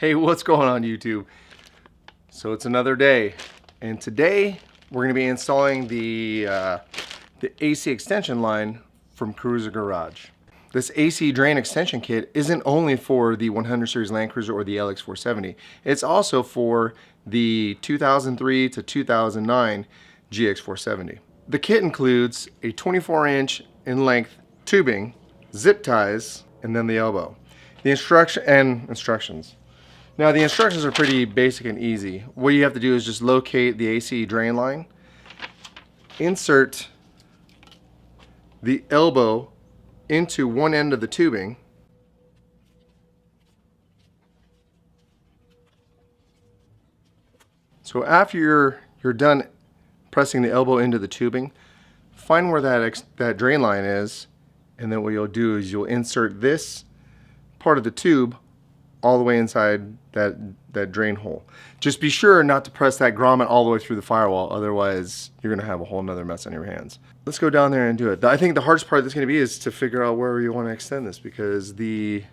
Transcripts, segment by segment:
Hey, what's going on YouTube? So it's another day, and today we're going to be installing the AC extension line from Cruiser Garage. This AC drain extension kit isn't only for the 100 series Land Cruiser or the LX470. It's also for the 2003 to 2009 GX470. The kit includes a 24-inch in length tubing, zip ties, and then the elbow. The instructions. Now the instructions are pretty basic and easy. What you have to do is just locate the AC drain line, insert the elbow into one end of the tubing, so after you're done pressing the elbow into the tubing, find where that drain line is, and then what you'll do is you'll insert this part of the tube all the way inside that drain hole. Just be sure not to press that grommet all the way through the firewall, otherwise you're gonna have a whole nother mess on your hands. Let's go down there and do it. I think the hardest part that's gonna be is to figure out where you wanna extend this, because the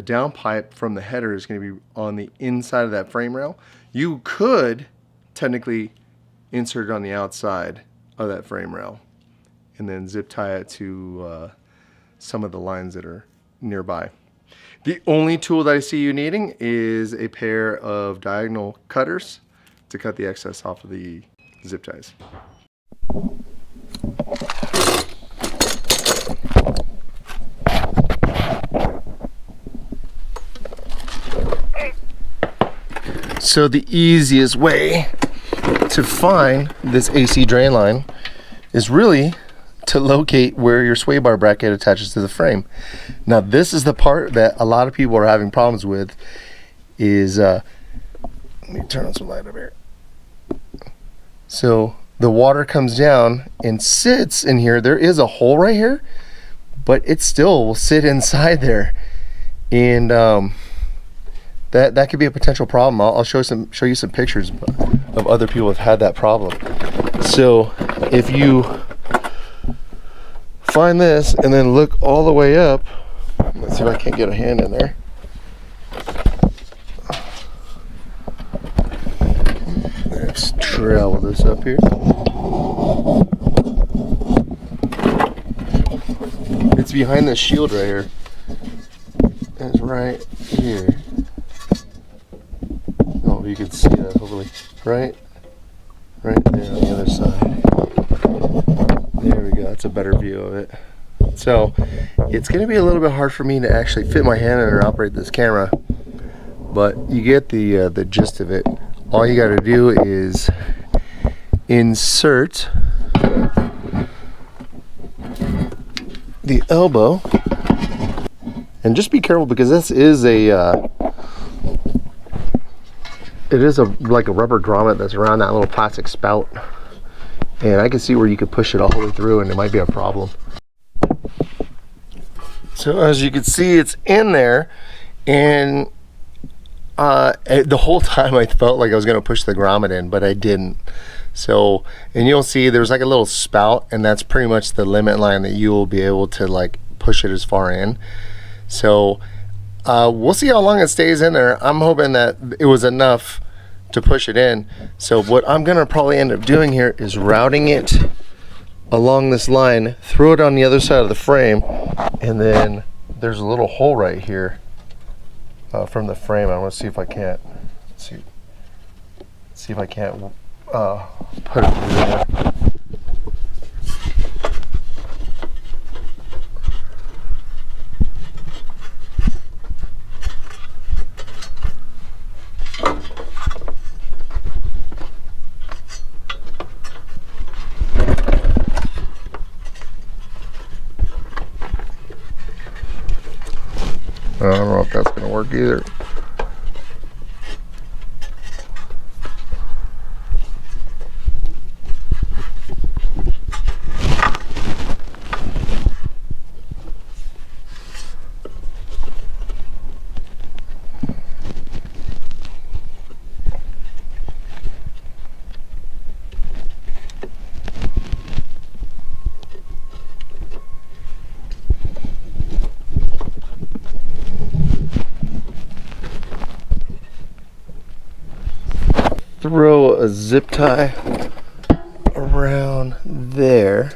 down pipe from the header is gonna be on the inside of that frame rail. You could technically insert it on the outside of that frame rail and then zip tie it to some of the lines that are nearby. The only tool that I see you needing is a pair of diagonal cutters to cut the excess off of the zip ties. So the easiest way to find this AC drain line is really to locate where your sway bar bracket attaches to the frame. Now this is the part that a lot of people are having problems with, is let me turn on some light over here. So the water comes down and sits in here. There is a hole right here, but it still will sit inside there, and that could be a potential problem. I'll show you some pictures of other people who've had that problem. So if you find this and then look all the way up, let's see if I can't get a hand in there. Let's travel this up here. It's behind this shield right here. It's right here. Oh, you can see that hopefully. Right there on the other side. There we go, that's a better view of it. So it's going to be a little bit hard for me to actually fit my hand in and operate this camera, but you get the gist of it. All you got to do is insert the elbow, and just be careful because this is like a rubber grommet that's around that little plastic spout. And I can see where you could push it all the way through and it might be a problem. So as you can see, it's in there, and the whole time I felt like I was going to push the grommet in, but I didn't. So, and you'll see there's like a little spout, and that's pretty much the limit line that you will be able to like push it as far in. So we'll see how long it stays in there. I'm hoping that it was enough to push it in. So what I'm gonna probably end up doing here is routing it along this line, throw it on the other side of the frame, and then there's a little hole right here from the frame. I want to see if I can't see if I can't put it through there. I don't know if that's going to work either. throw a zip tie around there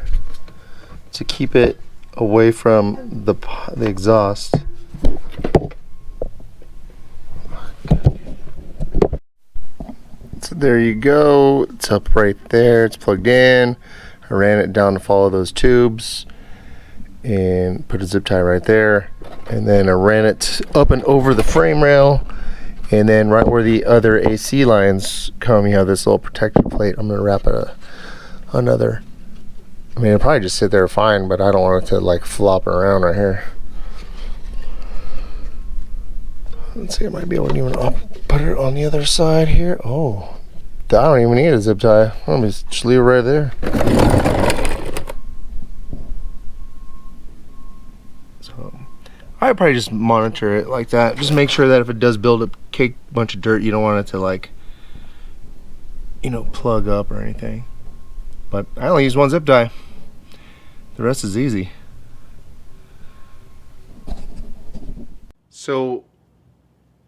to keep it away from the exhaust. So there you go. It's up right there. It's plugged in. I ran it down to follow those tubes and put a zip tie right there. And then I ran it up and over the frame rail. And then right where the other AC lines come, you have this little protective plate. I'm going to wrap another. I mean, it'll probably just sit there fine, but I don't want it to like flop around right here. Let's see, I might be able to even put it on the other side here. Oh. I don't even need a zip tie. Let me just leave it right there. So I'd probably just monitor it like that. Just make sure that if it does build up a bunch of dirt, you don't want it to like, you know, plug up or anything. But I only use one zip tie. The rest is easy. So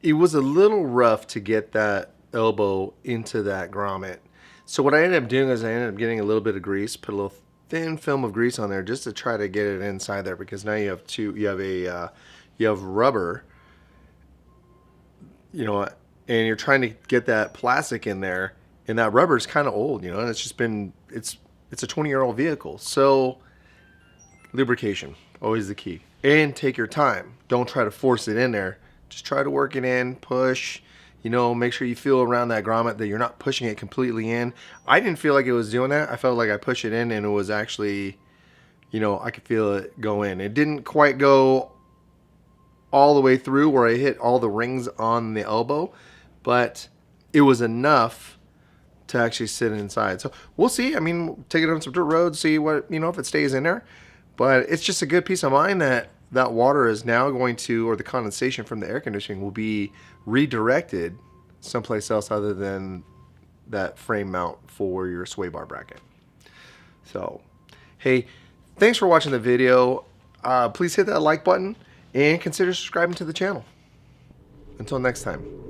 it was a little rough to get that elbow into that grommet. So what I ended up doing is I ended up getting a little bit of grease, put a little thin film of grease on there just to try to get it inside there, because now you have rubber, you know, and you're trying to get that plastic in there, and that rubber is kind of old, you know, and it's just been, it's a 20-year-old vehicle. So lubrication, always the key. And take your time. Don't try to force it in there. Just try to work it in, push. You know, make sure you feel around that grommet that you're not pushing it completely in. I didn't feel like it was doing that. I felt like I pushed it in and it was actually, you know, I could feel it go in. It didn't quite go all the way through where I hit all the rings on the elbow, but it was enough to actually sit inside. So we'll see. I mean, take it on some dirt roads, see what, you know, if it stays in there. But it's just a good peace of mind that that water is now going to, or the condensation from the air conditioning will be redirected someplace else other than that frame mount for your sway bar bracket. So, hey, thanks for watching the video. Please hit that like button and consider subscribing to the channel. Until next time.